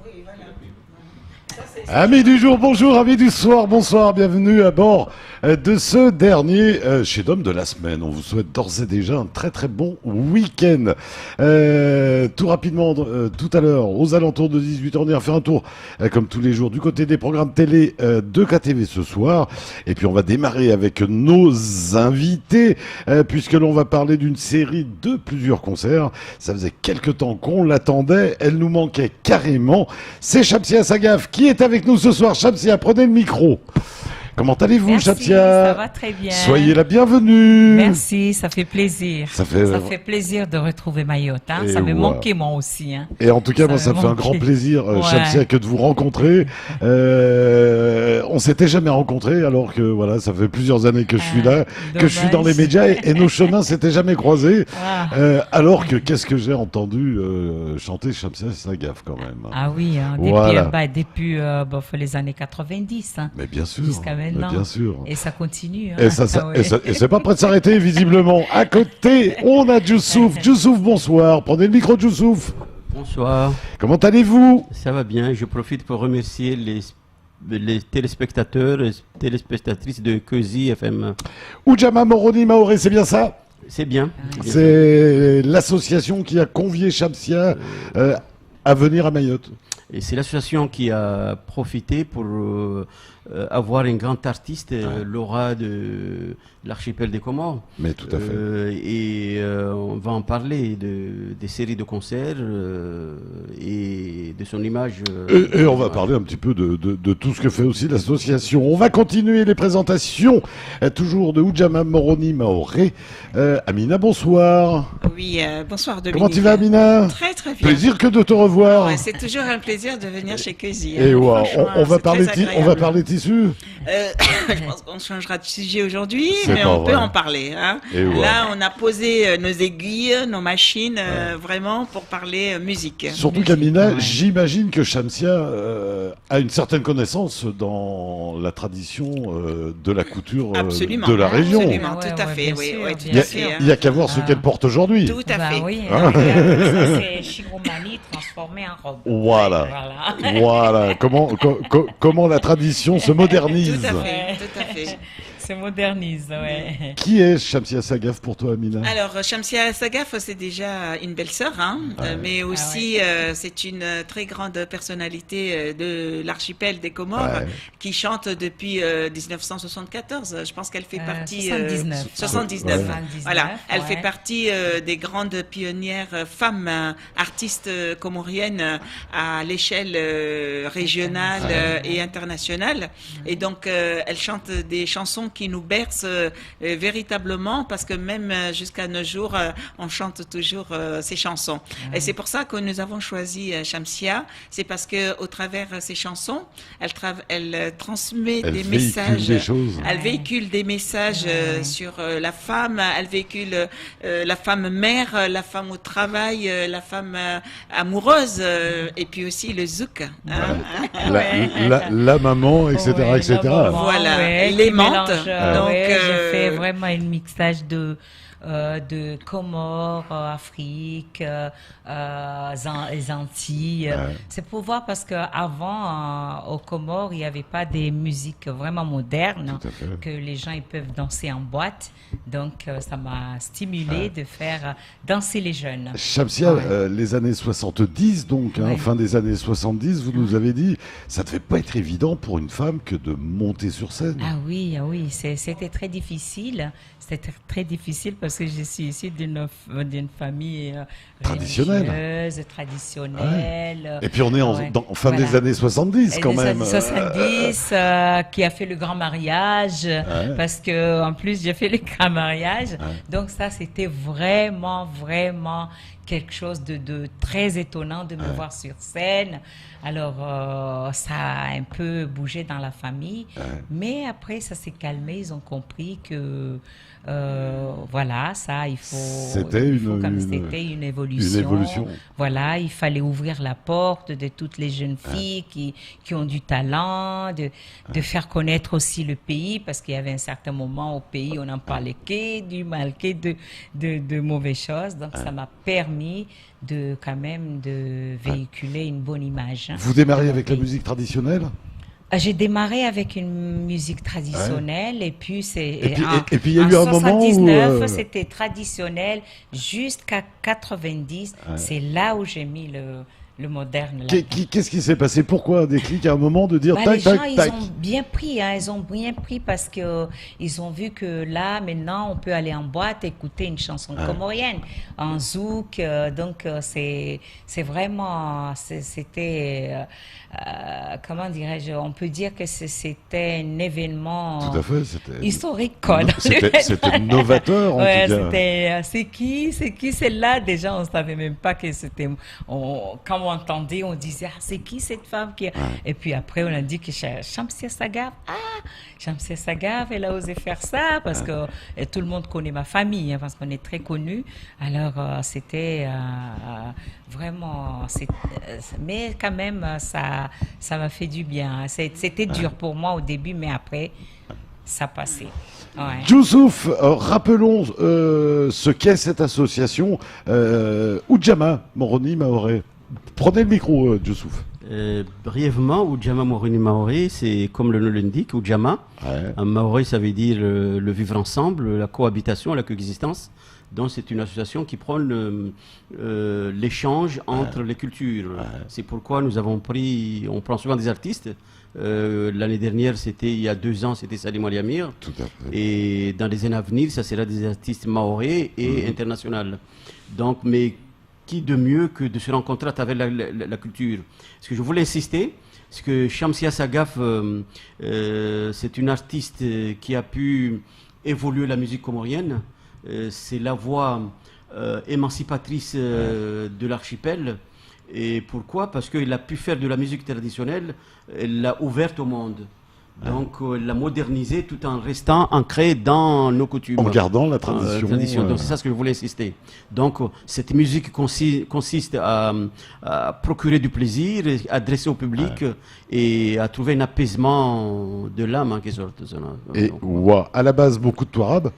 Oui, voilà. Amis du jour, bonjour, amis du soir, bonsoir, bienvenue à bord de ce dernier chez d'homme de la semaine. On vous souhaite d'ores et déjà un très très bon week-end. Tout rapidement, tout à l'heure, aux alentours de 18h, on ira faire un tour, comme tous les jours, du côté des programmes télé de KTV ce soir. Et puis on va démarrer avec nos invités, puisque l'on va parler d'une série de plusieurs concerts. Ça faisait quelques temps qu'on l'attendait, elle nous manquait carrément. C'est Shamsia Sagaf qui est avec nous ce soir. Shamsia, prenez le micro. Comment allez-vous, Merci, Shamsia? ça va très bien. Soyez la bienvenue. Merci, ça fait plaisir. Ça fait plaisir de retrouver Mayotte. Hein. Et Ça me ouais. manquait moi aussi. Hein. Et en tout cas, moi, ça me me fait un manquait. grand plaisir, Ouais. Shamsia, que de vous rencontrer. On s'était jamais rencontrés, alors que voilà, ça fait plusieurs années que je suis là, que je suis dans les dommage. médias, et nos chemins s'étaient jamais croisés. Ah. Alors que qu'est-ce que j'ai entendu chanter Shamsia Sagaf quand même. Ah oui, hein, depuis, Voilà. depuis les années 90. Hein. Mais bien sûr. Jusqu'à mais maintenant. bien sûr. Et ça continue. Hein. Et Ah ouais. et c'est pas prêt de s'arrêter, visiblement. À côté, on a Youssouf. Youssouf, bonsoir. Prenez le micro, Youssouf. Bonsoir, Comment allez-vous? ça va bien. Je profite pour remercier les téléspectateurs et téléspectatrices de Keuzi FM. Oudjama Moroni Maoré, c'est bien ça? C'est bien. c'est bien. C'est l'association qui a convié Shamsia à venir à Mayotte. Et c'est l'association qui a profité pour avoir une grande artiste, Laura de l'archipel des Comores. Mais tout à fait. On va en parler des séries de concerts et de son image. Et on va parler un petit peu de tout ce que fait aussi l'association. On va continuer les présentations, toujours de Oudjama Moroni Maoré. Amina, bonsoir. Oui, bonsoir Dominique. Comment tu vas, Amina? Très très bien. Plaisir que de te revoir. Ouais, c'est toujours un plaisir de venir chez Keuzi. Et ouais, Franchement, on va c'est parler très on va agréable. parler tissu. Je pense qu'on changera de sujet aujourd'hui, C'est mais pas on peut vrai. en parler. Hein. Et ouais. Là, on a posé nos aiguilles, nos machines, vraiment pour parler musique. Surtout Musique, qu'Amina, ouais. j'imagine que Shamsia a une certaine connaissance dans la tradition de la couture Absolument. de la région. Absolument, Ouais, tout à ouais, fait. bien Oui, sûr, oui, tout bien à sûr. fait. Il y a qu'à voir ce Ah. qu'elle porte aujourd'hui. Tout à Bah fait. oui, Hein. ça c'est Chiromani transformé en robe. Voilà. Voilà. Voilà, comment la tradition se modernise. Tout à fait, Ouais. tout à fait. Se modernise, ouais. Qui est Shamsia Sagaf pour toi, Amina? Alors, Shamsia Sagaf, c'est déjà une belle sœur, hein, mais aussi c'est une très grande personnalité de l'archipel des Comores Ouais. qui chante depuis 1974. Je pense qu'elle fait partie 79. 79. Ouais. Voilà, elle ouais. fait partie des grandes pionnières femmes artistes comoriennes à l'échelle régionale et internationale. Et donc, elle chante des chansons qui nous bercent véritablement parce que même jusqu'à nos jours, on chante toujours ces chansons. Et c'est pour ça que nous avons choisi Shamsia. C'est parce que au travers ces chansons, elle transmet Elle des véhicule messages. des choses. Elle véhicule des messages sur la femme. Elle véhicule la femme mère, la femme au travail, la femme amoureuse, et puis aussi le zouk. Hein. La maman, etc., Ouais, etc. la maman, Voilà, ouais, qui l'aimante. mélange, Donc, j'ai fait vraiment un mixage de Comores, Afrique, les Antilles. Ouais. C'est pour voir parce qu'avant, aux Comores, il n'y avait pas des musiques vraiment modernes Tout à fait. que les gens ils peuvent danser en boîte. Donc, ça m'a stimulé de faire danser les jeunes. Shamsia, Ouais. les années 70, donc, hein, Ouais. fin des années 70, vous nous avez dit, ça ne devait pas être évident pour une femme que de monter sur scène. Ah oui, c'était très difficile. C'était très difficile parce que je suis issue d'une famille Traditionnelle. religieuse, traditionnelle. Et puis on est Ouais. en fin Voilà. des années 70 Et quand des même. années 70, qui a fait le grand mariage, parce que en plus j'ai fait le grand mariage. Donc ça, c'était vraiment, vraiment quelque chose de très étonnant de me voir sur scène. Alors, ça a un peu bougé dans la famille, mais après, ça s'est calmé. Ils ont compris que, voilà, ça, il faut... C'était c'était une évolution. Une évolution. Voilà, il fallait ouvrir la porte de toutes les jeunes filles qui ont du talent, de faire connaître aussi le pays, parce qu'il y avait un certain moment au pays, on en parlait que du mal, que de mauvaises choses. Donc, ça m'a permis permis de quand même de véhiculer une bonne image. Vous démarrez avec la musique traditionnelle? J'ai démarré avec une musique traditionnelle et puis et puis il y a eu un moment où 79 c'était traditionnel jusqu'à 90. C'est là où j'ai mis le moderne. Qu'est-ce qui s'est passé? Pourquoi un déclic à un moment de dire tac, les gens, tac, tac? ils ont bien pris, hein, ils ont bien pris parce que ils ont vu que là, maintenant, on peut aller en boîte écouter une chanson comorienne, en zouk. Donc, c'est vraiment, c'était, comment dirais-je, on peut dire que c'était un événement tout à fait, c'était historique. Quoi, c'était novateur, en tout cas. C'était, c'est qui celle-là? Déjà, on ne savait même pas que c'était... Quand on entendait, on disait, c'est qui cette femme qui... Et puis après, on a dit que Shamsia Sagaf, Shamsia Sagaf, elle a osé faire ça, parce que tout le monde connaît ma famille, hein, parce qu'on est très connus. Alors, c'était vraiment... mais quand même, ça m'a fait du bien. C'était dur pour moi au début, mais après, ça passait. Ouais. Youssouf, rappelons ce qu'est cette association Ujamaa Moroni Maoré. Prenez le micro, Youssouf. Brièvement, Ujamaa Moroni Maoré, c'est comme le nom l'indique, Ujamaa. En maoré, ça veut dire le vivre ensemble, la cohabitation, la coexistence. Donc c'est une association qui prône l'échange entre les cultures. C'est pourquoi on prend souvent des artistes. L'année dernière, il y a 2 ans, c'était Salim Aliamir. Tout à fait. Et dans les années à venir, ça sera des artistes maorés et internationaux. Donc, mais qui de mieux que de se rencontrer à travers la culture? Ce que je voulais insister, c'est que Shamsia Sagaf, c'est une artiste qui a pu évoluer la musique comorienne. C'est la voix émancipatrice de l'archipel. Et pourquoi? Parce qu'elle a pu faire de la musique traditionnelle, elle l'a ouverte au monde. Donc, elle l'a modernisée tout en restant ancrée dans nos coutumes. En gardant la tradition. Donc, c'est ça ce que je voulais insister. Donc, cette musique consiste à procurer du plaisir, à adresser au public et à trouver un apaisement de l'âme, en quelque sorte. Et à la base, beaucoup de Touarab?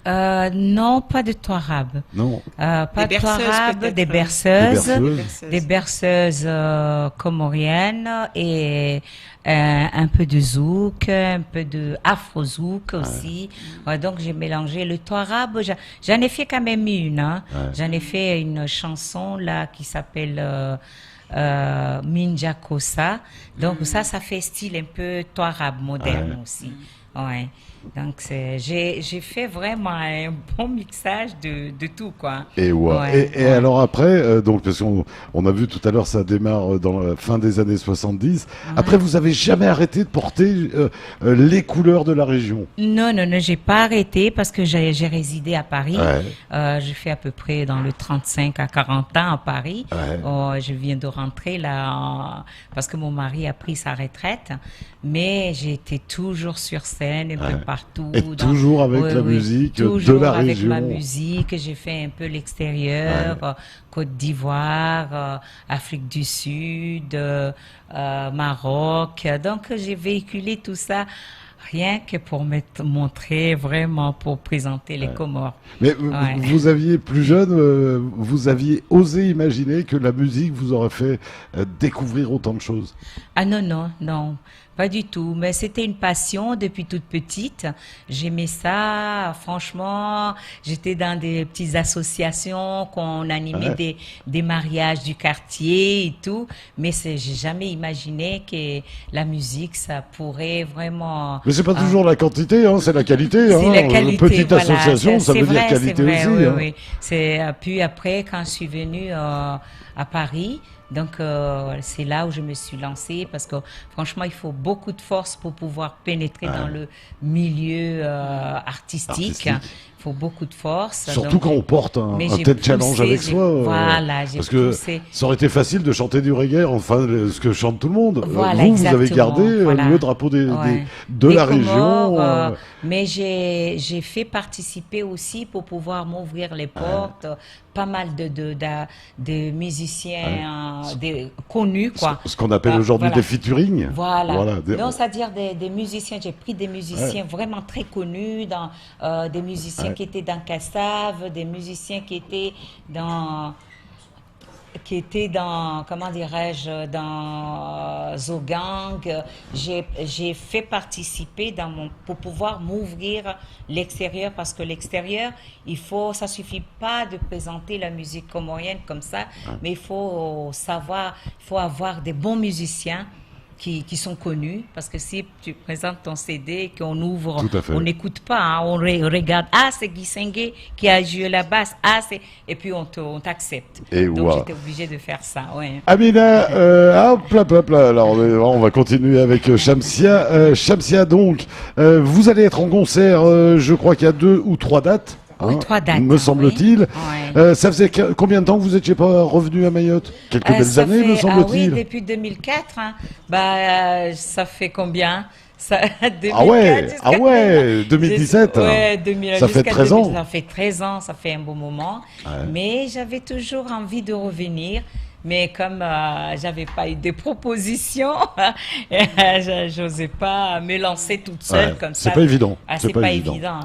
Non, pas de Touarab. Non. Pas de Touarab, des berceuses comoriennes et un peu de zouk, un peu de afro-zouk aussi. Ouais, donc j'ai mélangé le Touarab. J'en ai fait quand même une. Hein. J'en ai fait une chanson là qui s'appelle Minja Kosa. Donc ça fait style un peu Touarab moderne aussi. Ouais. Donc j'ai fait vraiment un bon mixage de tout, quoi. Et alors après, donc parce qu'on a vu tout à l'heure, ça démarre dans la fin des années 70. Après, vous avez jamais arrêté de porter les couleurs de la région? Non, j'ai pas arrêté parce que j'ai résidé à Paris. J'ai fait à peu près dans le 35 à 40 ans à Paris. Je viens de rentrer là parce que mon mari a pris sa retraite, mais j'étais toujours sur scène un peu partout. Et toujours avec la musique de la région. Toujours avec ma musique. J'ai fait un peu l'extérieur, Côte d'Ivoire, Afrique du Sud, Maroc. Donc j'ai véhiculé tout ça rien que pour montrer vraiment, pour présenter les Comores. Mais vous aviez, plus jeune, vous aviez osé imaginer que la musique vous aurait fait découvrir autant de choses? Ah non. Pas du tout, mais c'était une passion depuis toute petite. J'aimais ça, franchement. J'étais dans des petites associations qu'on animait des mariages du quartier et tout. Mais j'ai jamais imaginé que la musique, ça pourrait vraiment... Mais c'est pas toujours la quantité, hein, c'est la qualité. C'est la qualité, petite association, ça veut dire qualité vrai, aussi. Oui. Puis après, quand je suis venue à Paris, donc c'est là où je me suis lancée parce que franchement il faut beaucoup de force pour pouvoir pénétrer dans le milieu artistique. Il faut beaucoup de force. Surtout quand on porte un tel challenge avec soi. Parce que ça aurait été facile de chanter du reggae, enfin ce que chante tout le monde. Vous avez gardé le drapeau de la région. Mais j'ai fait participer aussi pour pouvoir m'ouvrir les portes. Pas mal de musiciens connus, quoi. Ce qu'on appelle aujourd'hui des featuring. Donc, c'est-à-dire des musiciens, j'ai pris des musiciens vraiment très connus, des musiciens qui étaient dans Cassave, des musiciens qui étaient dans qui était dans, comment dirais-je, dans Zogang. J'ai fait participer pour pouvoir m'ouvrir l'extérieur, parce que l'extérieur, ça suffit pas de présenter la musique comorienne comme ça, mais il faut avoir des bons musiciens qui sont connus, parce que si tu présentes ton CD et qu'on ouvre, on n'écoute pas, hein, on regarde, c'est Guy Sengue qui a joué la basse, et puis on t'accepte. Donc j'étais obligée de faire ça. Ouais. Amina, hop là. Alors on va continuer avec Shamsia. Shamsia, donc, vous allez être en concert, je crois qu'il y a 2 ou 3 dates. Oui, 3 dates. Me semble-t-il. Oui. Ça faisait combien de temps que vous n'étiez pas revenu à Mayotte? Quelques belles années, me semble-t-il. Oui, depuis 2004. Hein. Ça fait combien? 2017. Ouais, ça fait 13 ans. Ça fait 13 ans, ça fait un beau moment. Ouais. Mais j'avais toujours envie de revenir. Mais comme j'avais pas eu de propositions, j'osais pas me lancer toute seule comme ça. C'est pas évident. C'est pas évident.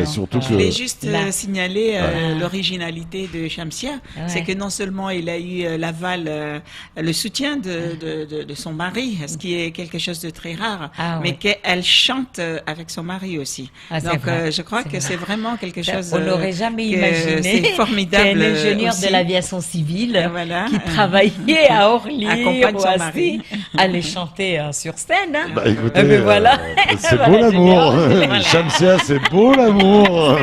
Surtout que... Je voulais juste signaler l'originalité de Shamsia. C'est que non seulement il a eu l'aval, le soutien de son mari, ce qui est quelque chose de très rare, mais qu'elle chante avec son mari aussi. Donc je crois que c'est vraiment quelque chose... On n'aurait jamais imaginé. C'est formidable. Qu'un ingénieur de l'aviation civile qui travaillait à Orly ou à Asti, allait chanter sur scène. Hein. Écoutez, voilà. C'est beau l'amour. Shamsia, c'est beau l'amour.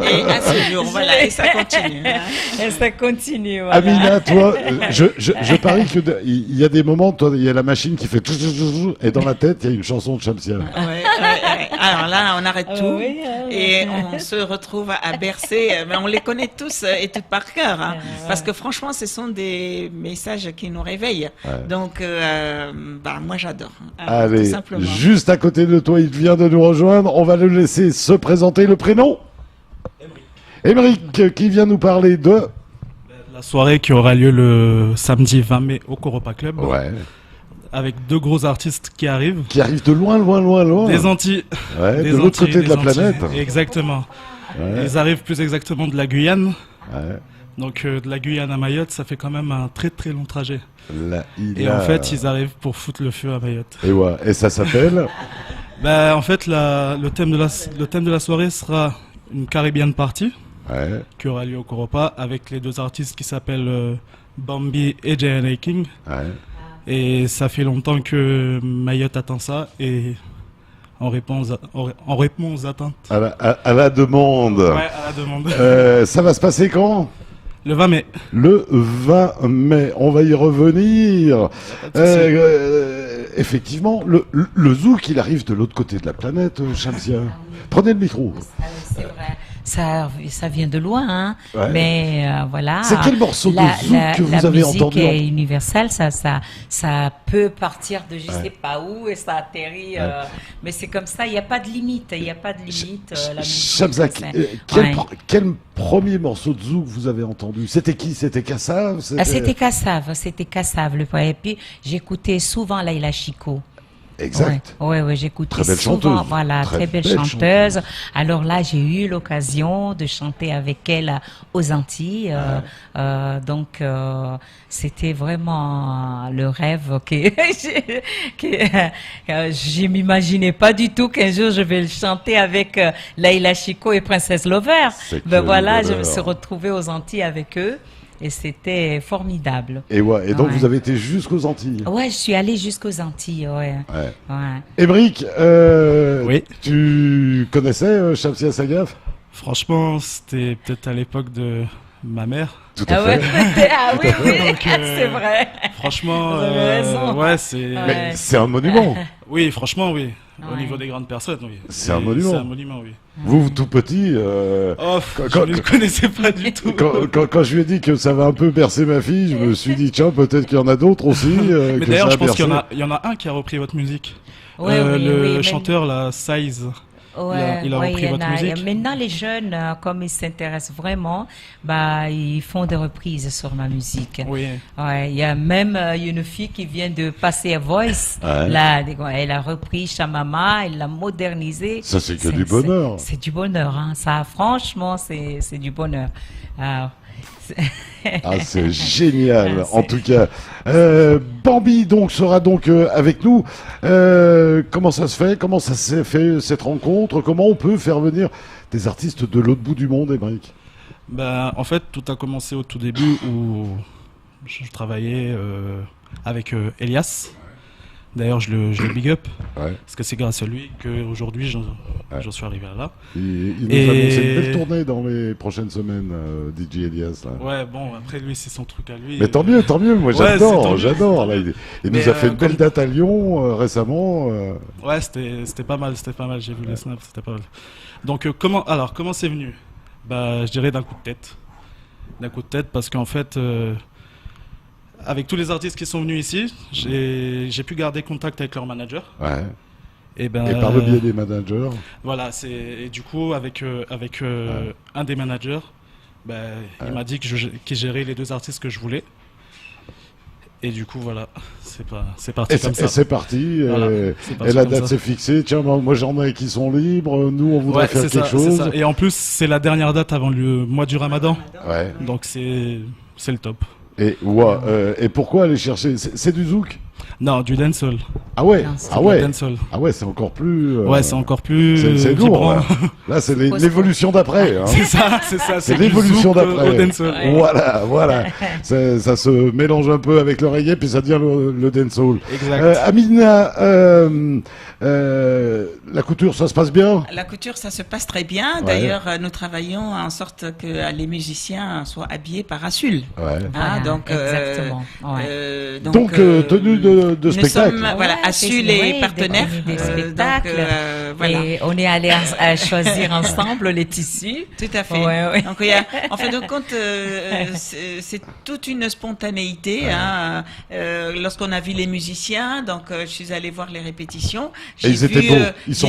Et à ce jour, et ça continue. Et ça continue, voilà. Amina, toi, je parie qu'il y a des moments, toi, il y a la machine qui fait et dans la tête, il y a une chanson de Shamsia. Alors là, on arrête tout et on se retrouve à bercer. Mais on les connaît tous et toutes par cœur, hein, parce que franchement, ce sont des messages qui nous réveillent. Donc, moi, j'adore. Allez, tout simplement. Juste à côté de toi, il vient de nous rejoindre. On va le laisser se présenter. Le prénom ? Émeric, qui vient nous parler de... La soirée qui aura lieu le samedi 20 mai au Coropa Club. Ouais. Avec 2 gros artistes qui arrivent. Qui arrivent de loin. Des Antilles. De l'autre côté de la planète. Exactement. Ils arrivent plus exactement de la Guyane. Donc de la Guyane à Mayotte, ça fait quand même un très très long trajet. Et en fait, ils arrivent pour foutre le feu à Mayotte. Et ça s'appelle En fait, le thème de la soirée sera une Caribbean Party qui aura lieu au Coropa avec les 2 artistes qui s'appellent Bambi et J.N.A. King. Et ça fait longtemps que Mayotte attend ça et on répond aux attentes. À la demande. Ouais, à la demande. Ça va se passer quand ? Le 20 mai. Le 20 mai, on va y revenir. Effectivement, le zouk, il arrive de l'autre côté de la planète, Shamsia. Prenez le micro. C'est vrai. Ça vient de loin, hein. Mais voilà. C'est quel morceau de zouk que vous avez entendu ? La musique est universelle, ça peut partir de je sais pas où et ça atterrit. Mais c'est comme ça, il n'y a pas de limite. Il n'y a pas de limite. La musique. Shamsa, quel premier morceau de zouk vous avez entendu ? C'était qui ? C'était Kassav ? C'était Kassav. Et puis j'écoutais souvent Laila Chico. Exact. Ouais, j'écoutais souvent. Chanteuse. Voilà, très belle chanteuse. Alors là, j'ai eu l'occasion de chanter avec elle aux Antilles. Donc, c'était vraiment le rêve que je m'imaginais pas du tout qu'un jour je vais le chanter avec Laila Chico et Princesse Lover. Voilà, je me suis retrouvée aux Antilles avec eux. Et c'était formidable. Et donc vous avez été jusqu'aux Antilles. Ouais, je suis allée jusqu'aux Antilles, Émeric, oui. Tu connaissais Shamsia Sagaf ? Franchement, c'était peut-être à l'époque de ma mère. Tout à fait. Oui, donc, c'est vrai. Franchement, vous avez raison. Mais c'est un monument. Oui, franchement, oui. Au niveau des grandes personnes, oui. C'est un monument. C'est un monument, oui. Vous, tout petit... je ne le connaissais pas du tout. Quand je lui ai dit que ça va un peu bercer ma fille, je me suis dit, tiens, peut-être qu'il y en a d'autres aussi. Mais d'ailleurs, je pense qu'il y en a un qui a repris votre musique. Le chanteur, là, Size. Il a repris votre musique. Maintenant, les jeunes, comme ils s'intéressent vraiment, ils font des reprises sur ma musique. Oui. Il y a même une fille qui vient de passer à Voice. Là, elle a repris Chamama, elle l'a modernisé. Ça, c'est que du bonheur. C'est du bonheur, hein. Ça, franchement, c'est du bonheur. Ah, c'est génial, en tout cas. Bambi donc sera donc avec nous. Comment ça se fait? Comment ça s'est fait cette rencontre? Comment on peut faire venir des artistes de l'autre bout du monde, Émeric? Ben, en fait, tout a commencé au tout début où je travaillais avec Elias. D'ailleurs, je le big up, parce que c'est grâce à lui qu'aujourd'hui, j'en suis arrivé là. Il nous a annoncé une belle tournée dans les prochaines semaines, DJ Elias. Là. Ouais, bon, après lui, c'est son truc à lui. Mais tant mieux, moi j'adore. Là, il nous a fait une belle date à Lyon récemment. Ouais, c'était pas mal, j'ai vu les snaps, c'était pas mal. Donc, comment c'est venu? Bah, je dirais d'un coup de tête, parce qu'en fait... avec tous les artistes qui sont venus ici, j'ai pu garder contact avec leur manager. Ouais. Et par le biais des managers. Voilà, et du coup, avec un des managers, il m'a dit qu'il gérait les 2 artistes que je voulais. Et du coup, voilà, c'est parti comme ça. Et c'est parti. Et la date s'est fixée. Tiens, moi j'en ai qui sont libres. Nous, on voudrait faire quelque chose. Ça. Et en plus, c'est la dernière date avant le mois du Ramadan. Ouais. Donc c'est le top. Et pourquoi aller chercher? C'est du zouk? Non, du dancehall. Ah ouais. Dancehall. Ah ouais, c'est encore plus. Ouais, c'est encore plus. C'est lourd. Là, c'est l'évolution d'après. Hein. C'est ça. C'est l'évolution d'après. Voilà. Ça se mélange un peu avec le reggae, puis ça devient le dancehall. Exact. Amina, la couture, ça se passe bien? La couture, ça se passe très bien. D'ailleurs, nous travaillons en sorte que les musiciens soient habillés par Assul. Ouais. Donc, exactement. Donc, tenue de spectacle. Nous sommes, Assul les partenaires des spectacles. Et on est allé choisir ensemble les tissus. Tout à fait. Ouais. Donc, en fin de compte, c'est toute une spontanéité. Lorsqu'on a vu les musiciens, donc je suis allée voir les répétitions. J'ai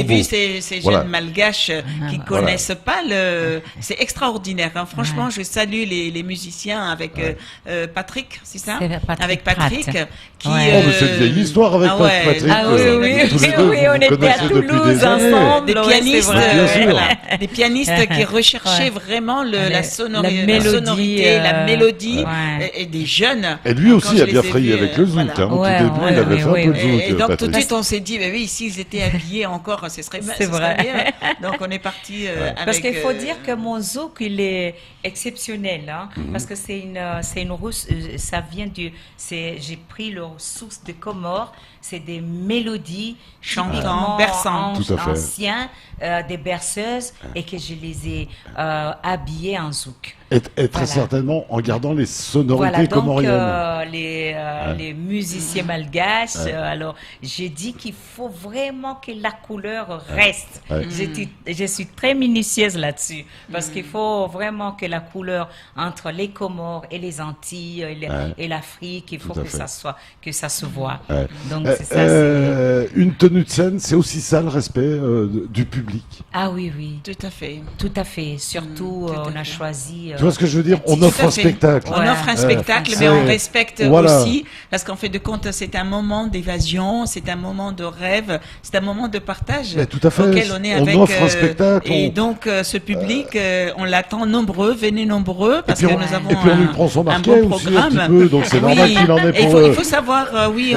vu ces jeunes malgaches qui connaissent pas c'est extraordinaire. Franchement, je salue les musiciens avec Patrick, c'est ça? Avec Patrick. C'est une vieille histoire avec Patrick. Oui, on était à Toulouse ensemble. Des pianistes qui recherchaient vraiment la sonorité, la mélodie, et des jeunes. Et lui aussi a bien frayé avec le zouk. Au tout début, il avait fait un peu de zouk. Et donc tout de suite, on s'est dit, oui, s'ils étaient habillés encore, ce serait bien. Donc on est parti avec... Parce qu'il faut dire que mon zouk, il est exceptionnel, parce que c'est une rousse, ça vient j'ai pris le source de Comores, c'est des mélodies chantantes, berçantes, anciens, des berceuses, et que je les ai habillées en zouk. Et très certainement en gardant les sonorités comoriennes. Les musiciens malgaches, alors j'ai dit qu'il faut vraiment que la couleur reste. Je suis très minutieuse là-dessus, parce qu'il faut vraiment que la couleur entre les Comores et les Antilles et l'Afrique, il faut que ça se voit. Donc c'est ça. Une tenue de scène, c'est aussi ça le respect du public. Ah oui. Tout à fait. Surtout, on a choisi... Tu vois ce que je veux dire? On offre un spectacle. On offre un spectacle, mais on respecte aussi, parce qu'en fait de compte, c'est un moment d'évasion, c'est un moment de rêve, c'est un moment de partage auquel on est avec. On offre un spectacle. Et donc, ce public, on l'attend nombreux, venez nombreux, parce que nous avons on lui prend son marquet bon aussi programme. Un petit peu, donc c'est normal qu'il en ait pour... Il faut savoir, oui,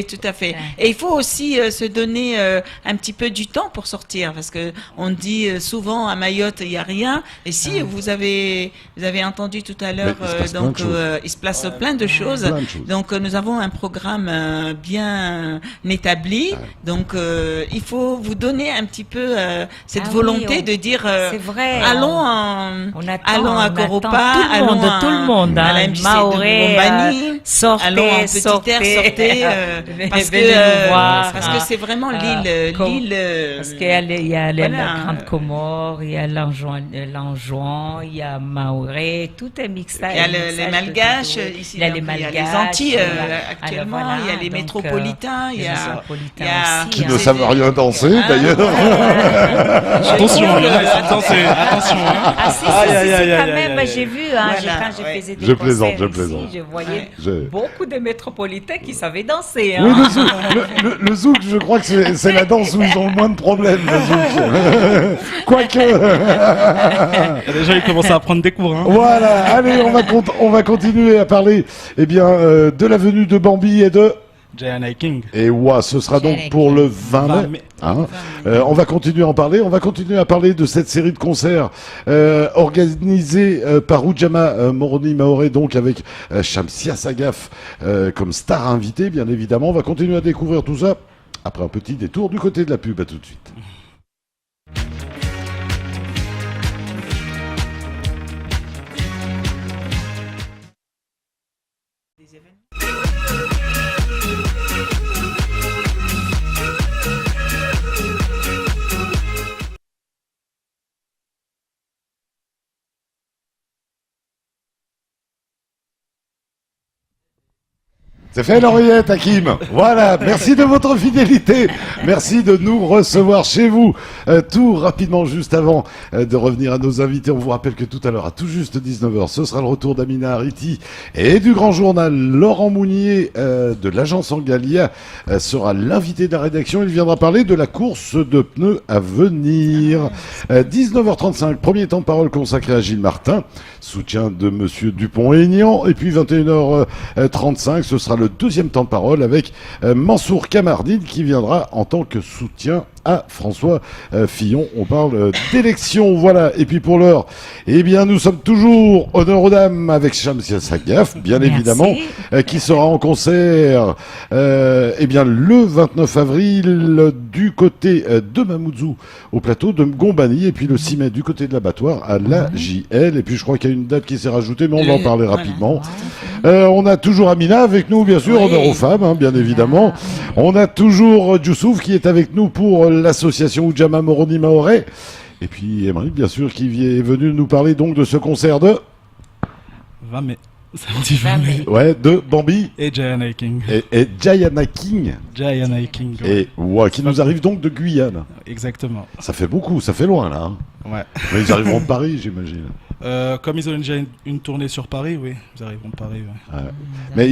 tout à fait. Et il faut aussi se donner un petit peu du temps pour sortir, parce que on dit souvent à Mayotte, il n'y a rien. Et si vous avez entendu tout à l'heure, il se passe plein de choses. Donc nous avons un programme bien établi. Donc il faut vous donner un petit peu cette volonté de dire allons à Koropa, allons à tout le monde, à la MJC de Bombani, allons en Petite Terre, sortez parce que c'est vraiment l'île. Parce qu'il y a la Grande Comore, il y a l'Anjouan, il y a Maoré, tout est mixé. Il y a les Malgaches, ici, il y a les Antilles actuellement, il y a les métropolitains, il y a qui ne savent rien danser d'ailleurs. Attention. Quand même, j'ai vu, quand je faisais des concerts ici, je voyais beaucoup de métropolitains qui savaient danser. Oui, le zouk, je crois que c'est la danse où ils ont le moins de problèmes, le zouk. Quoique. Déjà, ils commencent à prendre des cours. Hein. Voilà, allez, on va continuer à parler de la venue de Bambi et de... Giant King. Et ce sera donc pour le 20 mai. Hein. On va continuer à en parler. On va continuer à parler de cette série de concerts organisée par Ujamaa Moroni Maoré, donc avec Shamsia Sagaf comme star invitée, bien évidemment. On va continuer à découvrir tout ça après un petit détour du côté de la pub. À tout de suite. C'est fait l'oreillette, Hakim. Voilà, merci de votre fidélité. Merci de nous recevoir chez vous. Tout rapidement, juste avant de revenir à nos invités, on vous rappelle que tout à l'heure, à tout juste 19h, ce sera le retour d'Amina Hariti et du grand journal. Laurent Mounier de l'agence Angalia sera l'invité de la rédaction. Il viendra parler de la course de pneus à venir. 19h35, premier temps de parole consacré à Gilles Martin, soutien de Monsieur Dupont-Aignan. Et puis 21h35, ce sera le deuxième temps de parole avec Mansour Kamardine qui viendra en tant que soutien à François Fillon. On parle d'élection, voilà. Et puis pour l'heure, nous sommes toujours honneur aux dames avec Shamsia Sagaf, bien évidemment, qui sera en concert le 29 avril du côté de Mamoudzou au plateau de Mgombani, et puis le 6 mai du côté de l'abattoir à la JL. Et puis je crois qu'il y a une date qui s'est rajoutée, mais on va en parler rapidement. On a toujours Amina avec nous, bien sûr, honneur aux femmes, hein, bien évidemment. On a toujours Youssouf qui est avec nous pour l'association Ujamaa Moroni Maoré. Et puis Emery, bien sûr, qui est venu nous parler donc de ce concert de 20 mai. Samedi 20 mai. Ouais, de Bambi. Et Giant King. Et Giant King. Giant King. Et qui nous arrive donc de Guyane. Exactement. Ça fait beaucoup, ça fait loin là. Hein. Ouais. Mais ils arriveront de Paris, j'imagine. Comme ils ont déjà une tournée sur Paris, oui, ils arriveront de Paris. Ouais. Ouais. Mais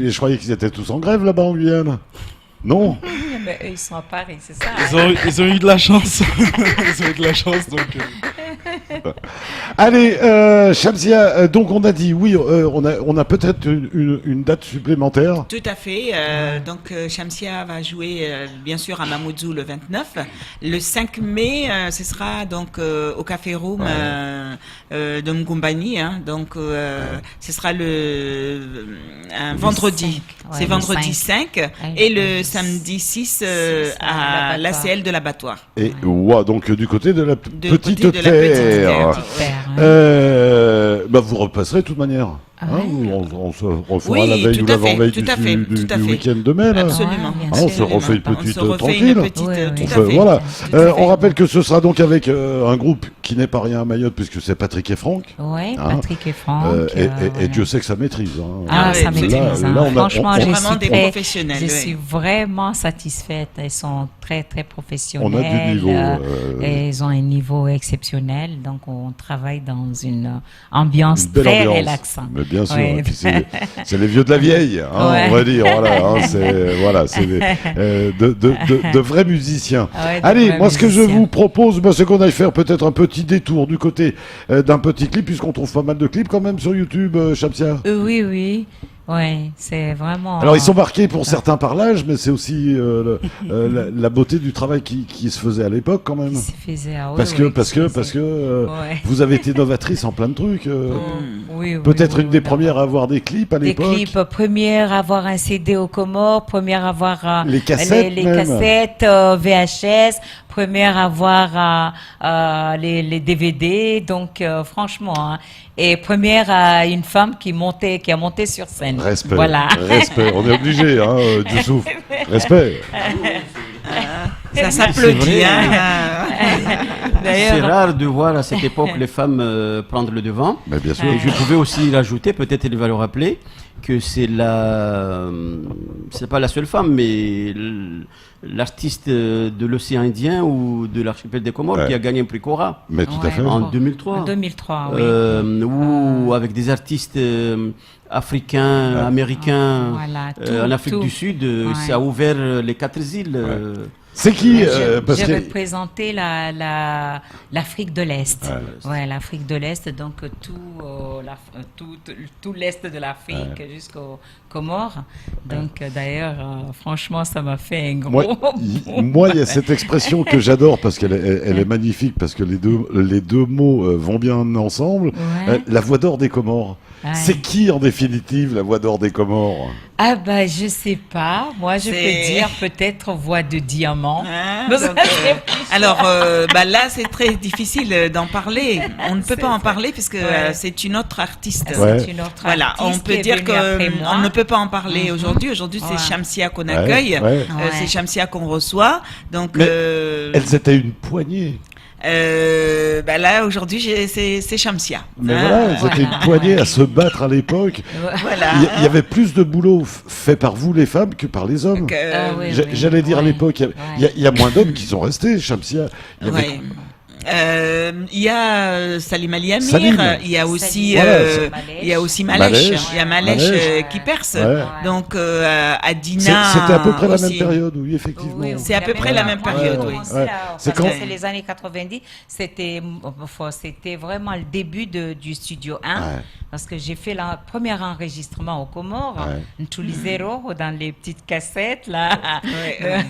je croyais qu'ils étaient tous en grève là-bas en Guyane. Non. Mais eux, ils sont à Paris, c'est ça. Ils ont eu de la chance. Ils ont eu de la chance, donc. Allez, Shamsia, donc on a dit, oui, on a peut-être une date supplémentaire. Tout à fait. Donc Shamsia va jouer bien sûr à Mamoudzou le 29. Le 5 mai, ce sera donc au Café Room de Mgombani. Hein, donc ce sera un vendredi. C'est vendredi 5 et le samedi 6 à l'ACL de l'abattoir. Et donc du côté de la petite terre. Vous repasserez de toute manière. On fera la veille ou l'avant-veille du week-end de mai. Là. Absolument. On se refait une petite tranquille. Voilà. On rappelle que ce sera donc avec un groupe qui n'est pas rien à Mayotte, puisque c'est Patrick et Franck. Oui, Patrick et Franck. Et Dieu sait que ça maîtrise. Ça maîtrise. Franchement, je suis vraiment satisfaite. Ils sont très, très professionnels. On a du niveau. Ils ont un niveau exceptionnel. Donc, on travaille dans une ambiance très relaxante. Bien sûr, c'est les vieux de la vieille, on va dire. C'est de vrais musiciens. Allez, moi ce que je vous propose, c'est qu'on aille faire peut-être un petit détour du côté d'un petit clip, puisqu'on trouve pas mal de clips quand même sur YouTube, Shamsia. Oui. Oui, c'est vraiment... Alors, ils sont marqués pour certains par l'âge, mais c'est aussi la beauté du travail qui se faisait à l'époque, quand même. Qui se faisait, parce que vous avez été novatrice en plein de trucs. Peut-être une des premières à avoir des clips à l'époque. Des clips, première à avoir un CD aux Comores, première à avoir les cassettes, VHS, première à avoir les DVD. Donc, franchement... Hein, et première à une femme qui a monté sur scène. Respect. Voilà. Respect. On est obligé, Youssouf. Respect. Ça s'applaudit. C'est rare de voir à cette époque les femmes prendre le devant. Mais bien sûr. Et je pouvais aussi rajouter, peut-être elle va le rappeler, que c'est pas la seule femme, mais l'artiste de l'océan Indien ou de l'archipel des Comores qui a gagné un prix Cora. Mais tout à fait. En 2003. En 2003, oui. Ou avec des artistes africains, américains, en Afrique du Sud, ça a ouvert les 4 îles. C'est qui Je représentais l'Afrique de l'Est. Ouais, l'Afrique de l'Est, donc tout l'Est de l'Afrique jusqu'aux Comores. Donc d'ailleurs, franchement, ça m'a fait un gros... Moi, il y a cette expression que j'adore parce qu'elle est magnifique, parce que les deux mots vont bien ensemble. La voix d'or des Comores. C'est qui en définitive la voix d'or des Comores? Ah bah je sais pas, moi je peux dire peut-être voix de diamant. Alors là c'est très difficile d'en parler. On ne peut pas en parler puisque c'est une autre artiste. C'est une autre voilà, on peut dire qu'on ne peut pas en parler aujourd'hui. Aujourd'hui c'est Shamsia qu'on accueille, c'est Shamsia qu'on reçoit. Donc elles étaient une poignée. Là aujourd'hui c'est Shamsia. Mais voilà, c'était une poignée à se battre à l'époque. Voilà. Il y avait plus de boulot fait par vous les femmes que par les hommes. J'allais dire à l'époque, il y a moins d'hommes qui sont restés, Shamsia. Il y a Salim Ali Amir, il y a aussi Malèche, il y a Malèche qui perce. Donc Adina. C'était à peu près la même période, oui, effectivement. Oui, c'est à peu près la même période, oui. C'est les années 90, c'était vraiment le début du Studio 1, parce que j'ai fait le premier enregistrement aux Comores, Ntulizero, dans les petites cassettes, là.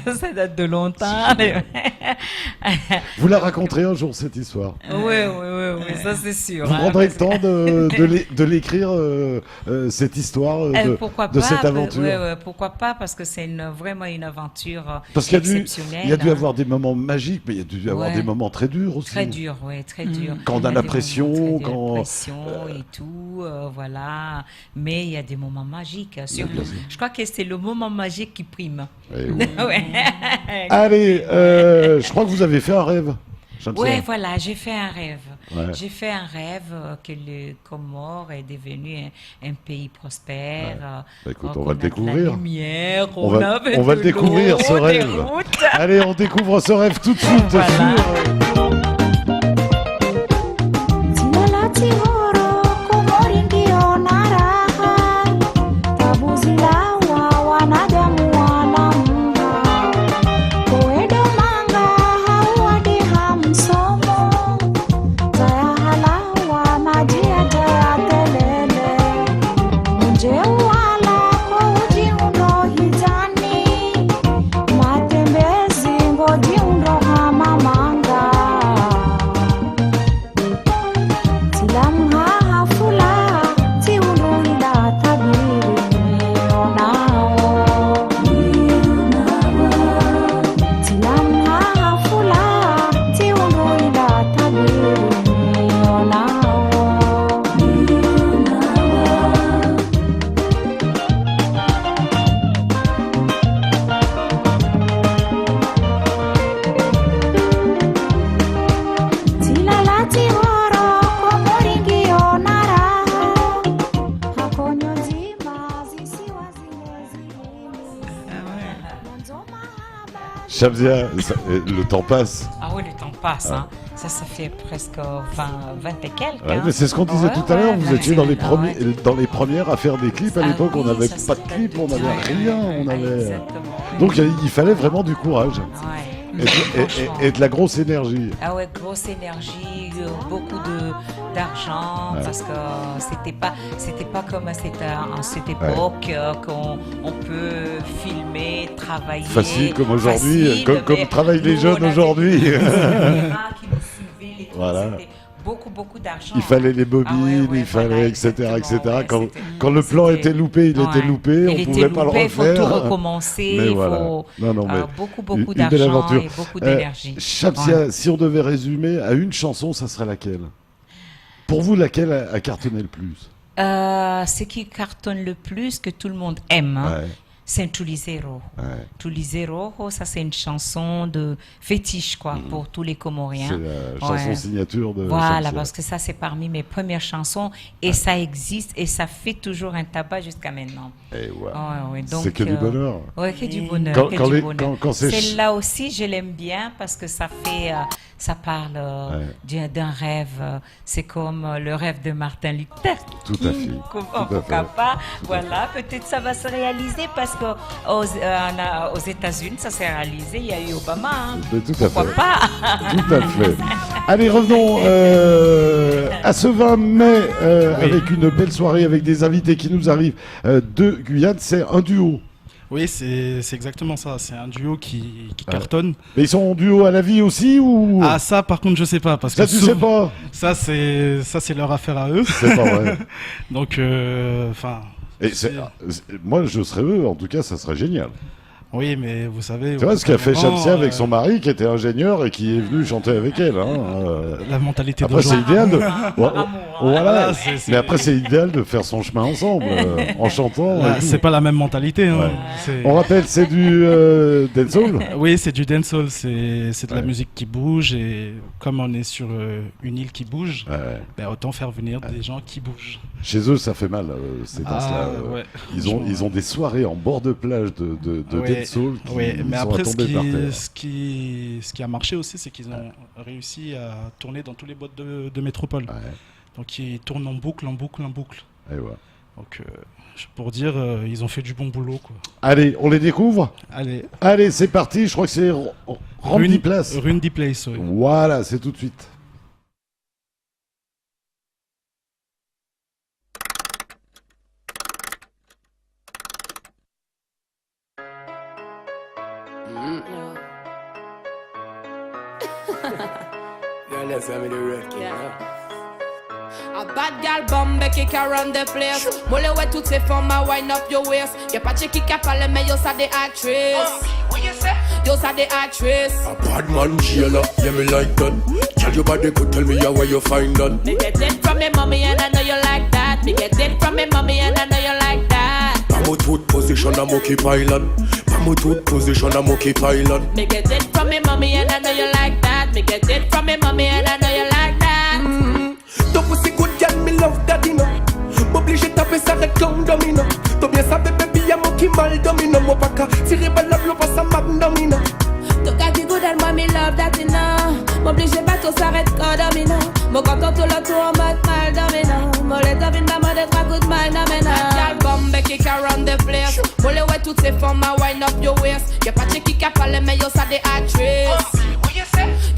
Ça date de longtemps. Vous la raconterez un jour, cette histoire. Oui, ça c'est sûr. Vous prendrez le temps de l'écrire, cette histoire, de cette aventure. Pourquoi pas, parce que c'est vraiment une aventure parce exceptionnelle. Il y a dû avoir des moments magiques, mais il y a dû avoir des moments très durs aussi. Très durs, très durs. Quand on a la pression, et tout, voilà. Mais il y a des moments magiques, surtout. Je crois que c'est le moment magique qui prime. Allez, je crois que vous avez fait un rêve. Oui, voilà, j'ai fait un rêve. J'ai fait un rêve que le Comores est devenu un pays prospère. Écoute, on va le découvrir. La lumière, on va le découvrir, ce rêve. Allez, on découvre ce rêve tout de suite. Shamsia, le temps passe. Ah oui, le temps passe. Hein. Ça fait presque 20 et quelques. Ouais, mais c'est ce qu'on disait tout à l'heure. Vous étiez dans les premières à faire des clips. À l'époque, on n'avait pas de clips, on n'avait rien. Donc il fallait vraiment du courage. Et de la grosse énergie. Ah ouais, grosse énergie, beaucoup d'argent, parce que c'était pas comme à cette époque qu'on peut filmer, travailler. Facile comme aujourd'hui, comme travaillent les jeunes aujourd'hui. Voilà. Beaucoup d'argent. Il fallait les bobines, il fallait, etc. Quand le plan était loupé, il était loupé, on ne pouvait pas le refaire. Il faut tout recommencer, il faut beaucoup d'argent et beaucoup d'énergie. Shamsia, si on devait résumer à une chanson, ça serait laquelle? Pour vous, laquelle a cartonné le plus? Ce qui cartonne le plus, que tout le monde aime, c'est Ntulizero. Ntulizero, ça c'est une chanson de fétiche pour tous les Comoriens. C'est la chanson signature de Shamsia. Parce que ça c'est parmi mes premières chansons et ça existe et ça fait toujours un tabac jusqu'à maintenant. C'est que du bonheur. Oui, que du bonheur. Celle-là aussi, je l'aime bien parce que ça parle d'un rêve. C'est comme le rêve de Martin Luther. Tout à fait. Pourquoi pas? Voilà, peut-être ça va se réaliser parce parce qu'aux États-Unis, ça s'est réalisé. Il y a eu Obama. Hein. Tout à Pourquoi fait. pas? Tout à fait. Allez, revenons à ce 20 mai avec une belle soirée, avec des invités qui nous arrivent de Guyane. C'est un duo. Oui, c'est exactement ça. C'est un duo qui cartonne. Mais ils sont en duo à la vie aussi ou... Ah, ça, par contre, je sais pas. Parce ça, que tu sais pas. Ça, c'est leur affaire à eux. C'est pas vrai. Donc, enfin. Moi, je serais eux. En tout cas, ça serait génial. Oui, mais vous savez... Tu vois ce qu'a fait Shamsia avec son mari qui était ingénieur et qui est venu chanter avec elle. La mentalité après, c'est idéal de... voilà. Mais après, c'est idéal de faire son chemin ensemble, en chantant. C'est pas la même mentalité. Hein. Ouais. On rappelle, c'est du dancehall. Oui, c'est du dancehall. C'est de la musique qui bouge. Et comme on est sur une île qui bouge, ben, autant faire venir des gens qui bougent. Chez eux, ça fait mal, ces danses-là. Ils ont des soirées en bord de plage de dancehall. Oui, mais après, ce qui a marché aussi, c'est qu'ils ont réussi à tourner dans tous les boîtes de métropole. Ouais. Donc, ils tournent en boucle, en boucle, en boucle. Et ouais. Donc, pour dire, ils ont fait du bon boulot, quoi. Allez, on les découvre. Allez, c'est parti. Je crois que c'est Rundy Place. Rundy Place, oui. Voilà, c'est tout de suite. A bad gal bombe kick around the place. Mole ouais toutes ces femmes à wind up your waist. Y'a pas de qui parle mais yo ça des actrices. What you say? Yo ça des actrices. A bad man jailer, yeah me like that. Tell your body could tell me where you find that. Me get it from me mommy and I know you like that. Me get it from me mommy and I know you like that. Pamo tooth position a monkey pilot. Pamo tooth position a monkey pilot. Me get it from me mommy and I know you like that. Me get it from me mommy and I know you like that. Ton pussy good girl, me love daddy no. M'oblige taper ça réclame domino. T'as bien ça baby y'a mon qui mal domino. Moi pas qu'à tirer balle l'eau pas ça m'abdomino. Ton gars qui good and moi me love daddy no. M'oblige pas tout s'arrête quand domino. Mon content tout le tour en mode mal domino. Moi les domine ma mode trois coups de mal domino. Gal bombe kick around the place. Mole ouais toutes ces femmes à wind up your waist. Y'a pas de qui parle mais yo ça des actrices.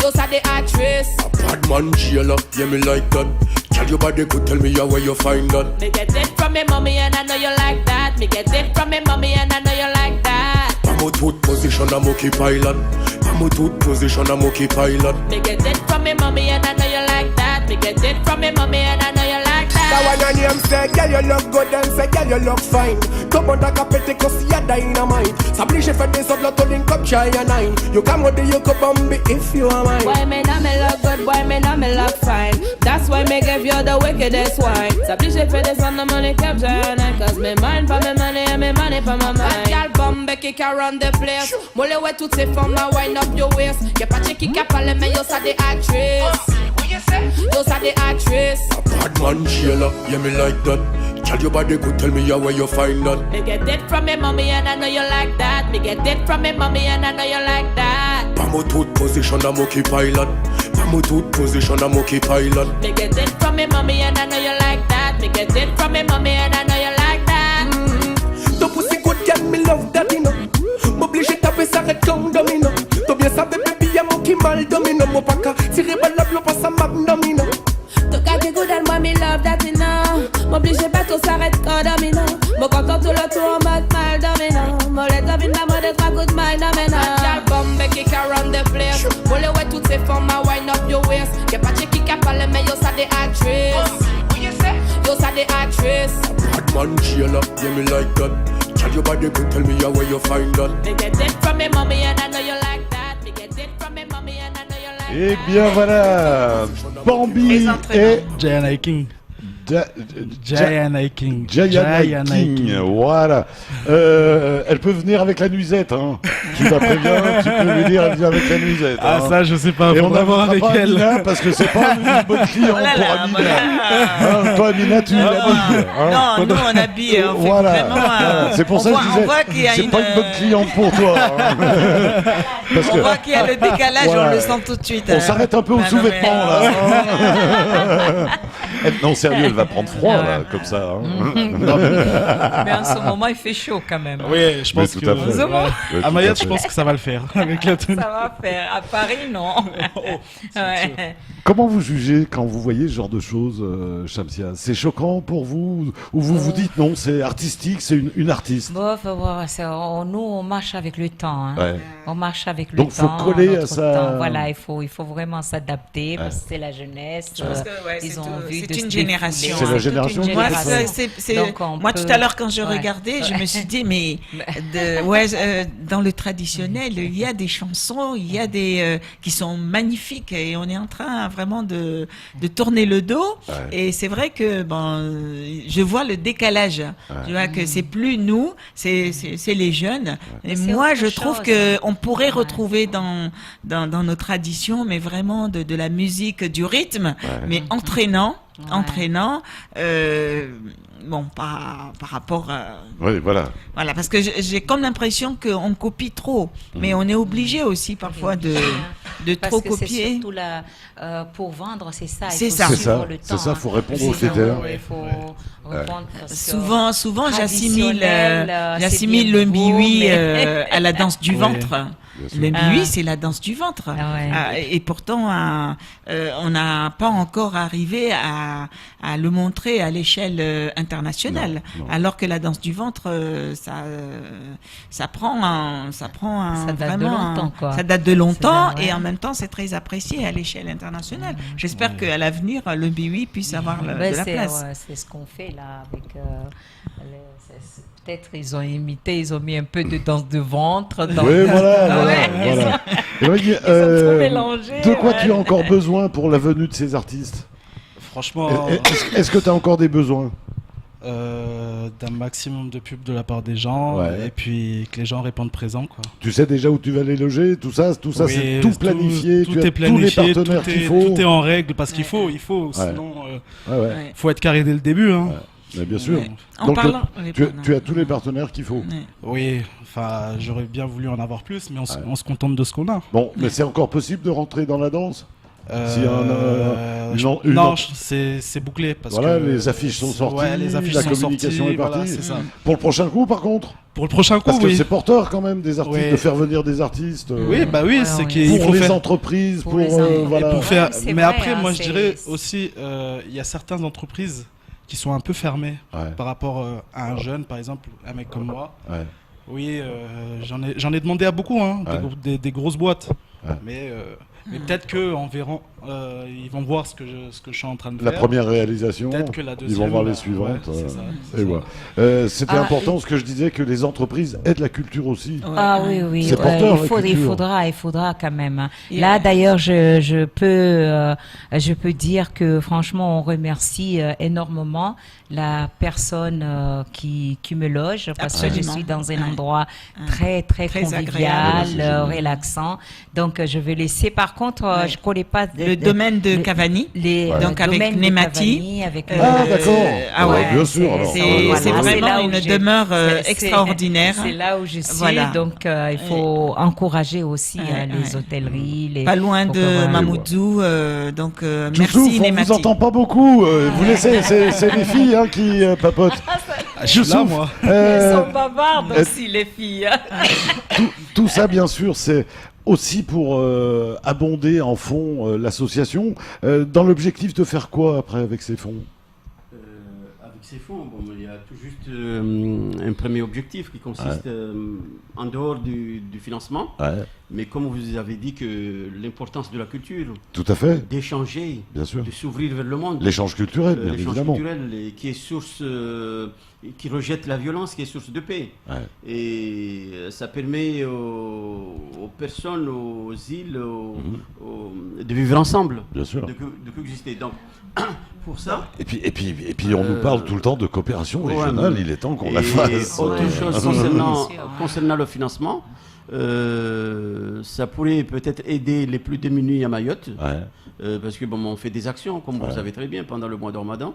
Yo ça des actrices. A bad man jailer, yeah me like that. Tell your body could tell me where you find that. Me get it from me mommy and I know you like that. Me get it from me mommy and I know you like that. Pamo tooth position a monkey pilot. Pamo tooth position a monkey pilot. Me get it from me mommy and I know you like that. Me get it from me mommy and I know you like that. That one your name say, girl you look good and say, girl you look fine. Come on, that capete cause you're dynamite. S'oblige fait des autres to link up try and nine. You come with the you could bomb if you are mine. Why me not me look good, why me not me look fine. That's why me give you the wickedest wine. S'oblige fait des autres money cap try and nine. Cause me mind for me money and me money for my mind. Girl bombe kick around the place. Mole ouais toutes ces femmes à wind up your waist. Y'a pas de qui parle mais yo ça des actrices. Yo ça des actrices. A bad man jailer, yeah me like that. Tell your body could tell me where you find that. Me get it from me mommy and I know you like that. Me get it from me mommy and I know you like that. Pamo tooth position a monkey pilot. Pamo tooth position a monkey pilot. Me get it from me mommy and I know you like that. Me get it from me mommy and I know you like that. Ton pussy good girl, me love daddy no. M'oblige taper ça réclame domino. T'as bien ça baby y'a mon qui mal domino. Moi pas qu'à tirer balle l'eau pas ça m'abdomino. Ton gars qui good and moi me love daddy no. M'oblige pas tout s'arrête quand domino. Mon content tout le tour en mode mal domino. Moi les domine ma mode trois coups de mal domino. Gal bombe kick around the place. Mole ouais toutes ces femmes à wind up your waist. Y'a pas de qui parle mais yo ça des actrices. Yo ça des actrices. A bad man jailer, yeah me like that. Tell your body could tell me where you find that. Me get it from me mommy and I know you like that. Me get it from me mommy and I know you like that. Eh bien voilà, Bambi et Giant King. Giant King. Giant King, voilà. Elle peut venir avec la nuisette, hein. Tu la préviens, tu peux lui dire elle vient avec la nuisette. Ah hein. ça je sais pas, et faut on avoir avec pas elle. Amina, parce que c'est pas une bonne client pour Amina. Hein, toi Amina tu l'habilles. Hein. Non, nous on habille. On fait voilà. Vraiment, c'est pour ça que je disais, c'est pas une bonne cliente pour toi. Hein. Parce on voit qu'il y a le décalage, voilà. On le sent tout de suite. On s'arrête un peu aux sous-vêtements là. Non, sérieux, elle va prendre froid, là, comme ça. Hein. Mais en ce moment, il fait chaud quand même. Oui, je pense tout que à fait. à Mayotte, je pense que ça va le faire avec la tenue. Ça va faire. À Paris, non. Ouais. Comment vous jugez quand vous voyez ce genre de choses, Shamsia? C'est choquant pour vous? Ou vous vous dites non, c'est artistique, c'est une artiste? Bon, faut voir, nous, on marche avec le temps. Hein. Ouais. On marche avec le Donc, temps. faut coller à notre ça. temps. Voilà, il faut vraiment s'adapter parce que c'est la jeunesse. Je pense que, ouais, ils c'est ont tout- envie c'est de une se génération. défouler. C'est la génération toute une qui Moi, fait ça. Donc, tout à l'heure, quand je regardais, je me suis dit, mais dans le traditionnel, il y a des chansons, il y a des qui sont magnifiques et on est en train vraiment de tourner le dos. Ouais. Et c'est vrai que je vois le décalage. Je vois que c'est plus nous, c'est les jeunes. Et C'est moi, autre je trouve chose, que hein. on pourrait Ouais. retrouver dans nos traditions, mais vraiment de la musique, du rythme, mais entraînant. Ouais. Entraînant, par rapport à... Oui, voilà. Voilà, parce que j'ai comme l'impression qu'on copie trop, mais on est obligé aussi parfois de Parce trop que c'est copier. surtout pour vendre, c'est ça. C'est il faut ça. C'est suivre ça, le c'est temps, ça, hein. faut répondre C'est aux ça, critères. Il faut répondre parce que Souvent, j'assimile c'est le bien beau, mbiwi mais- à la danse du Oui. ventre. Bien sûr. Le mbiwi, c'est la danse du ventre. Ah ouais. Et pourtant, on n'a pas encore arrivé à le montrer à l'échelle internationale. Non, non. Alors que la danse du ventre, ça prend Ça date de vraiment longtemps, quoi. Ça date de longtemps C'est- ouais. et en même temps, c'est très apprécié à l'échelle internationale. J'espère qu'à l'avenir, le mbiwi puisse avoir de la place. C'est ce qu'on fait là avec. Peut-être ils ont imité, ils ont mis un peu de danse de ventre. Dans Oui, voilà, Ah voilà, ouais, voilà. Et donc, ont tout mélangé, de quoi ouais. tu as encore besoin pour la venue de ces artistes? Franchement, Est-ce que tu as encore des besoins? d'un maximum de pubs de la part des gens Ouais. et puis que les gens répondent présents, quoi. Tu sais déjà où tu vas les loger? Tout ça Oui, c'est tout planifié. Tout Tu as est planifié, tous les partenaires qu'il faut. tout est en règle parce qu'il faut, sinon Ouais, ouais. Ouais. faut être carré dès le début. Hein. Mais bien sûr. Ouais. En Donc, parlant, tu as tous les partenaires qu'il faut. Ouais. Oui, enfin j'aurais bien voulu en avoir plus, mais on se contente de ce qu'on a. Bon, mais c'est encore possible de rentrer dans la danse? S'il y a non, c'est bouclé parce Voilà, que les affiches sont sorties, ouais, les affiches la sont communication sorties, est partie. voilà, c'est ça. Pour le prochain coup, par contre? Pour le prochain coup, Parce que oui. c'est porteur quand même des artistes, Oui. de faire venir des artistes. Oui, bah oui, Ouais, c'est ouais. qu'il pour faut les faire. entreprises, Pour les entreprises. voilà. Pour faire... Ouais, c'est mais vrai, après, hein, moi je c'est- dirais aussi, il y a certaines entreprises qui sont un peu fermées Ouais. par rapport à un jeune, par exemple, un mec comme moi. Ouais. Oui, j'en ai demandé à beaucoup, hein, Ouais. des grosses boîtes. Ouais. Mais peut-être qu'en verront, ils vont voir ce que je suis en train de La faire. première réalisation, Peut-être que la ils deuxième, vont voir les ouais, suivantes. c'est ça, c'est Et ça. voilà. C'était Ah, important ce que je disais, que les entreprises aident la culture aussi. Ouais. Ah oui, oui, C'est porteur, la il culture. faudra quand même. hein. Yeah. Là, d'ailleurs, je peux dire que franchement, on remercie énormément la personne qui me loge parce que je Absolument. suis dans un Ouais. endroit très, très Très convivial, agréable. C'est génial. relaxant. Donc, je vais laisser. Par contre, Ouais. je connais pas Le domaine de Cavani. les Ouais. Donc, avec domaines de Nemati. Cavani, avec Ah, d'accord. Ah ouais, bien sûr. Alors. C'est Voilà, c'est c'est vraiment là où une j'ai- demeure c'est- extraordinaire. C'est là où je suis, Voilà. donc il faut encourager aussi Ouais, les ouais. hôtelleries. Pas loin pour de que, voilà. Mamoudzou, donc Youssouf, merci on Nemati. vous entend pas beaucoup. Vous laissez, c'est les filles hein, qui papotent. Je suis là, moi. Elles Euh, sont bavardes aussi, les filles. tout ça, bien sûr, c'est aussi pour abonder en fonds l'association. Dans l'objectif de faire quoi après avec ces fonds? Avec ces fonds, il y a tout juste un premier objectif qui consiste, en dehors du financement, Ouais, mais comme vous avez dit, que l'importance de la culture, tout à fait, d'échanger, bien sûr. de s'ouvrir vers le monde, L'échange culturel, bien l'échange évidemment. culturel, qui est source, qui rejette la violence, qui est source de paix. Ouais. Et ça permet aux personnes, aux îles, de vivre ensemble, Bien sûr. de coexister. Donc, pour ça. Et puis on nous parle tout le temps de coopération ouais, régionale, mais- il est temps qu'on Et la fasse. autre Ouais. chose concernant le financement, ça pourrait peut-être aider les plus démunis à Mayotte, Ouais. parce que on fait des actions, comme vous le savez très bien, pendant le mois de Ramadan.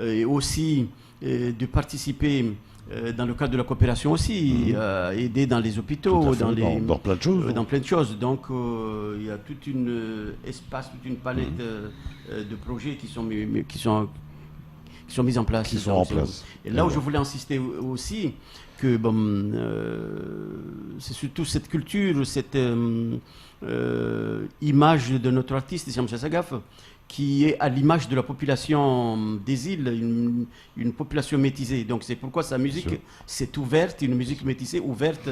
Et aussi de participer dans le cadre de la coopération aussi, aider dans les hôpitaux, dans plein de choses. Dans plein de choses. Donc il y a toute une espace, toute une palette de projets qui sont mis en place. Et là où je voulais insister aussi, que c'est surtout cette culture, cette image de notre artiste, Shamsia Sagaf, qui est à l'image de la population des îles, une population métissée. Donc c'est pourquoi sa musique c'est ouverte, une musique métissée, ouverte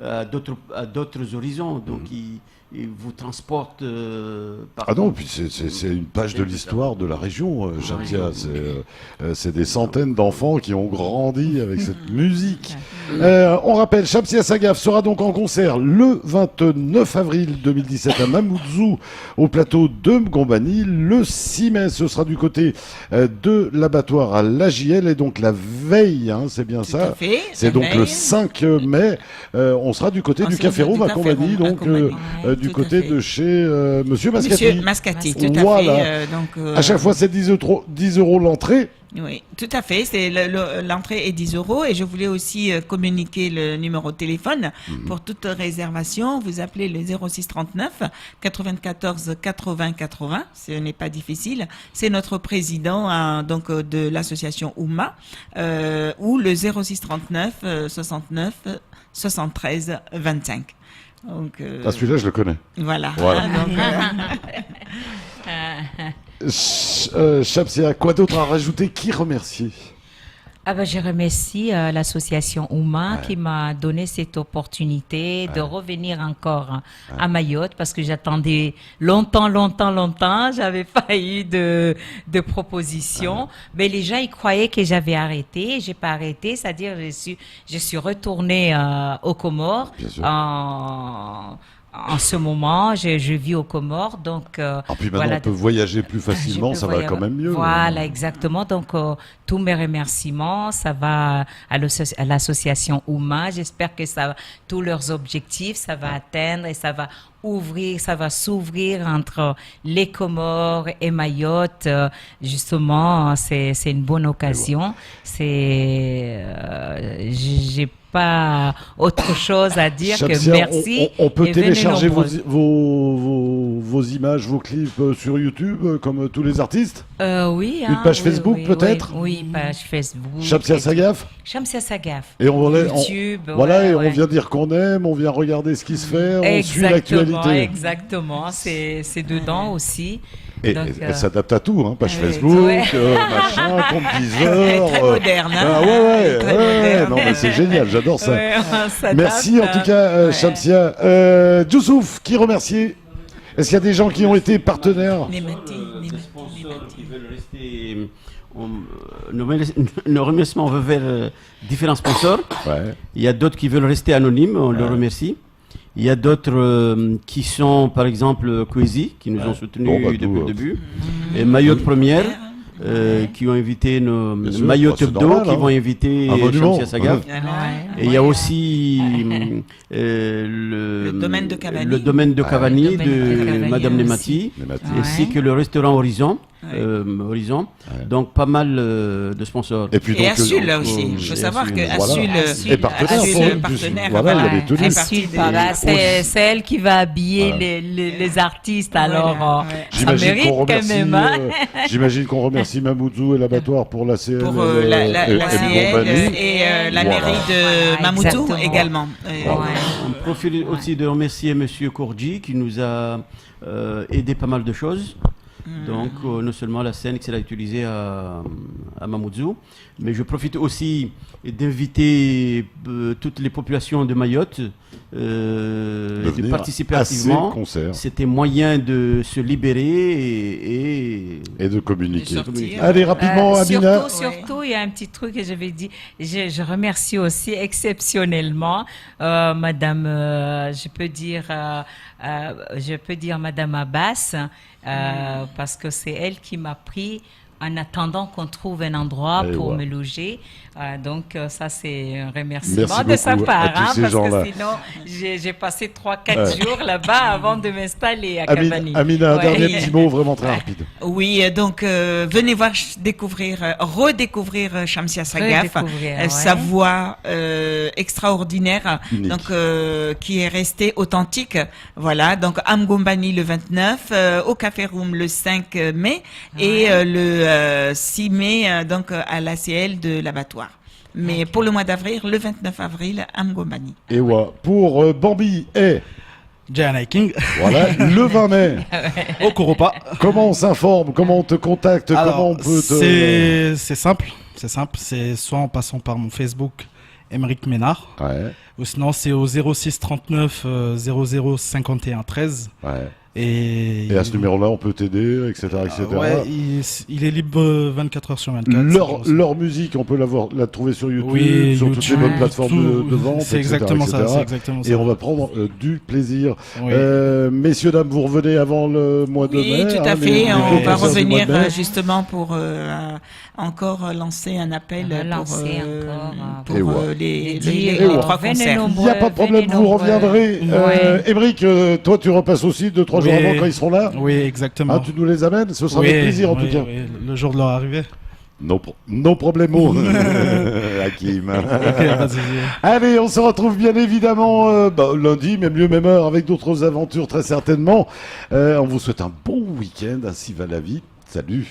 à d'autres horizons. Donc il vous transporte Ah non, puis c'est une page de l'histoire de la région, Shamsia. C'est des centaines d'enfants qui ont grandi avec cette musique. On rappelle, Shamsia Sagaf sera donc en concert le 29 avril 2017 à Mamoudzou, au plateau de Mgombani. Le 6 mai, ce sera du côté de l'abattoir à l'AJL, et donc la veille, hein, c'est bien ça. C'est donc le 5 mai. On sera du côté du Café Room à Combani, donc du côté de chez Monsieur Mascati. Monsieur Mascati, tout à fait. À chaque fois, c'est 10 € l'entrée. Oui, tout à fait. L'entrée est 10 € et je voulais aussi communiquer le numéro de téléphone pour toute réservation. Vous appelez le 06 39 94 80 80. Ce n'est pas difficile. C'est notre président donc de l'association Ouma ou le 06 39 69 73 25. Donc, celui-là, je le connais. Voilà. Shamsia, quoi d'autre à rajouter? Qui remercier? Je remercie l'association Ouma qui m'a donné cette opportunité de revenir encore à Mayotte, parce que j'attendais longtemps. J'avais pas eu de proposition. Mais les gens, ils croyaient que j'avais arrêté. J'ai pas arrêté. C'est-à-dire, je suis retournée aux Comores en ce moment, je vis aux Comores, donc puis maintenant on peut voyager plus facilement, ça va quand même mieux. Voilà, exactement. Donc tous mes remerciements, ça va à l'association Ouma. J'espère que tous leurs objectifs, ça va atteindre et ça va s'ouvrir entre les Comores et Mayotte. Justement, c'est une bonne occasion. J'ai pas autre chose à dire Shamsia, que merci. On peut télécharger vos images, vos clips sur YouTube, comme tous les artistes? Oui. Une page Facebook peut-être? Oui, page Facebook. Shamsia Sagaf? Shamsia Sagaf. Et YouTube. On vient dire qu'on aime, on vient regarder ce qui se fait, on suit l'actualité. Exactement, c'est dedans aussi. Et elle s'adapte à tout, hein, page Facebook, machin, compte Deezer. Très moderne. Non, mais c'est génial, j'adore ça. Merci en tout cas, Shamsia. Djoussouf, qui remercier? Est-ce qu'il y a des gens qui ont été partenaires? Les sponsors qui veulent rester. Nos remerciements vont vers différents sponsors. Il y a d'autres qui veulent rester anonymes, on les remercie. Il y a d'autres qui sont, par exemple, Kwezi, qui nous ont soutenus depuis le début, et Mayotte Première, qui ont invité Mayotte Hebdo, qui vont inviter Shamsia Sagaf. Et il y a aussi le domaine de Cavani de Madame Nemati, ainsi que le restaurant Horizon. Donc pas mal de sponsors. Et Assul là aussi. Il faut savoir que Assul est partenaire. C'est elle qui va habiller les artistes. Alors ça mérite quand même. J'imagine qu'on remercie Mamoudzou et l'abattoir pour la CL. Pour la CL et la mairie de Mamoudzou également. On profite aussi de remercier Monsieur Kourdji qui nous a aidé pas mal de choses. Donc, non seulement la scène qui sera utilisée à Mamoudzou, mais je profite aussi d'inviter toutes les populations de Mayotte de participer activement. C'était moyen de se libérer et de communiquer. Allez, rapidement, Amina. Surtout, il y a un petit truc que j'avais dit. Je remercie aussi exceptionnellement Madame, je peux dire Madame Abbas, parce que c'est elle qui m'a pris en attendant qu'on trouve un endroit pour me loger. Donc ça c'est un remerciement de sa part, parce que sinon j'ai passé 3-4 jours là-bas avant de m'installer à Cavani. Amina, un dernier petit mot vraiment très rapide. Oui, donc venez voir, redécouvrir Shamsia Sagaf, sa voix extraordinaire, donc qui est restée authentique. Voilà, donc Amgombani le 29, au Café Room le 5 mai et le 6 mai donc à l'ACL de l'abattoir. Mais pour le mois d'avril, le 29 avril, Amgombani. Et pour Bambi et Jana King. Voilà, le 20 mai. Au Koropa. Comment on s'informe? Comment on te contacte? Comment on peut te... C'est simple. C'est soit en passant par mon Facebook, Émeric Ménard. Ouais. Ou sinon, c'est au 06 39 00 51 13. Ouais. Et à ce numéro-là, on peut t'aider, etc. Ouais, il est libre 24 heures sur 24. Leur musique, on peut la trouver sur YouTube, sur toutes les bonnes plateformes de vente, c'est exactement ça. Et on va prendre du plaisir. Oui. Messieurs, dames, vous revenez avant le mois de mai. Oui, tout à fait. On va revenir justement pour encore lancer un appel pour les 3 concerts. Il n'y a pas de problème, vous reviendrez. Émeric, toi, tu repasses aussi 2-3 jours avant quand ils seront là. Oui, exactement. Tu nous les amènes, ce sera avec plaisir en tout cas. Oui. Le jour de leur arrivée. No problemo, Hakim. Allez, on se retrouve bien évidemment lundi, même lieu, même heure, avec d'autres aventures très certainement. On vous souhaite un bon week-end, ainsi va la vie. Salut.